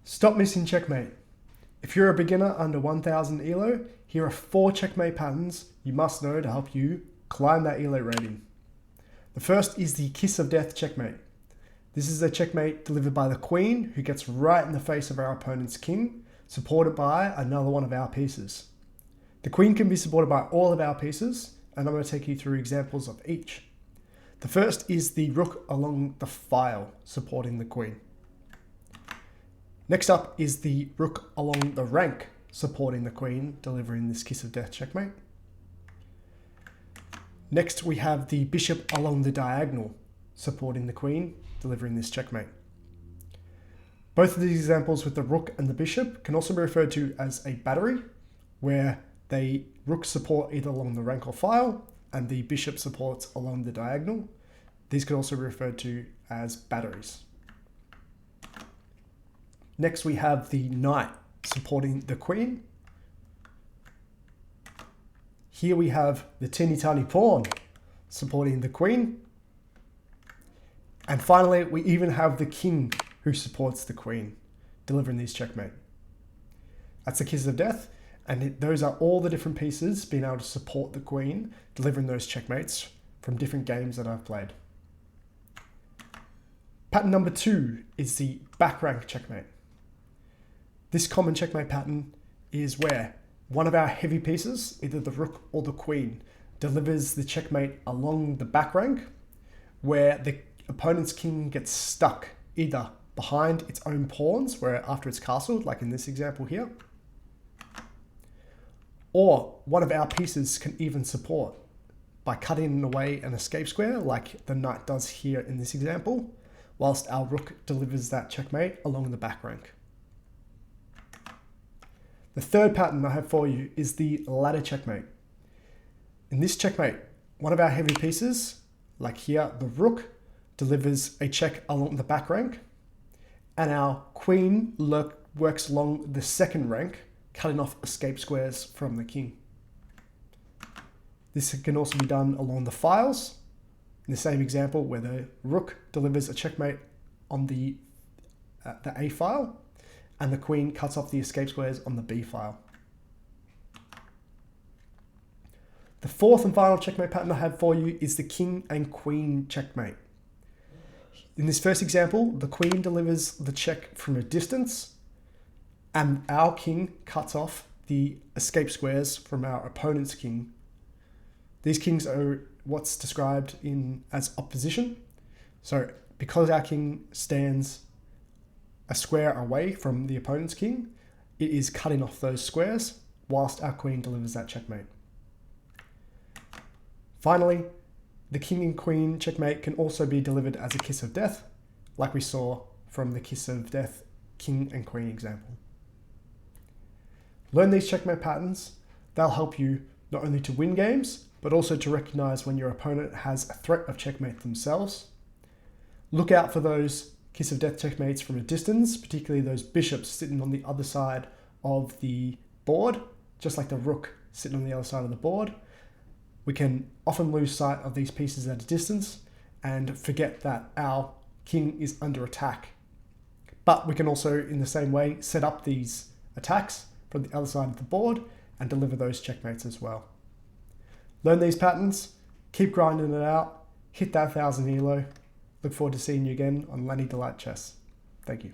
Stop missing checkmate. If you're a beginner under 1000 ELO, here are 4 checkmate patterns you must know to help you climb that ELO rating. The first is the kiss of death checkmate. This is a checkmate delivered by the queen, who gets right in the face of our opponent's king, supported by another one of our pieces. The queen can be supported by all of our pieces, and I'm going to take you through examples of each. The first is the rook along the file, supporting the queen. Next up is the rook along the rank, supporting the queen, delivering this kiss of death checkmate. Next we have the bishop along the diagonal, supporting the queen, delivering this checkmate. Both of these examples with the rook and the bishop can also be referred to as a battery, where the rook support either along the rank or file, and the bishop supports along the diagonal. These can also be referred to as batteries. Next we have the knight supporting the queen. Here we have the teeny tiny pawn supporting the queen. And finally, we even have the king who supports the queen, delivering these checkmate. That's the kiss of death, and those are all the different pieces being able to support the queen, delivering those checkmates from different games that I've played. Pattern number 2 is the back rank checkmate. This common checkmate pattern is where one of our heavy pieces, either the rook or the queen, delivers the checkmate along the back rank, where the opponent's king gets stuck either behind its own pawns, where after it's castled, like in this example here, or one of our pieces can even support by cutting away an escape square, like the knight does here in this example, whilst our rook delivers that checkmate along the back rank. The third pattern I have for you is the ladder checkmate. In this checkmate, one of our heavy pieces, like here the rook, delivers a check along the back rank, and our queen works along the second rank, cutting off escape squares from the king. This can also be done along the files, in the same example where the rook delivers a checkmate on the A file, and the queen cuts off the escape squares on the B file. The fourth and final checkmate pattern I have for you is the king and queen checkmate. In this first example, the queen delivers the check from a distance, and our king cuts off the escape squares from our opponent's king. These kings are what's described as opposition. So because our king stands a square away from the opponent's king, it is cutting off those squares whilst our queen delivers that checkmate. Finally, the king and queen checkmate can also be delivered as a kiss of death, like we saw from the kiss of death king and queen example. Learn these checkmate patterns. They'll help you not only to win games, but also to recognize when your opponent has a threat of checkmate themselves. Look out for those kiss of death checkmates from a distance, particularly those bishops sitting on the other side of the board, just like the rook sitting on the other side of the board. We can often lose sight of these pieces at a distance and forget that our king is under attack. But we can also, in the same way, set up these attacks from the other side of the board and deliver those checkmates as well. Learn these patterns, keep grinding it out, hit that 1000 ELO. Look forward to seeing you again on Lenny Delight Chess. Thank you.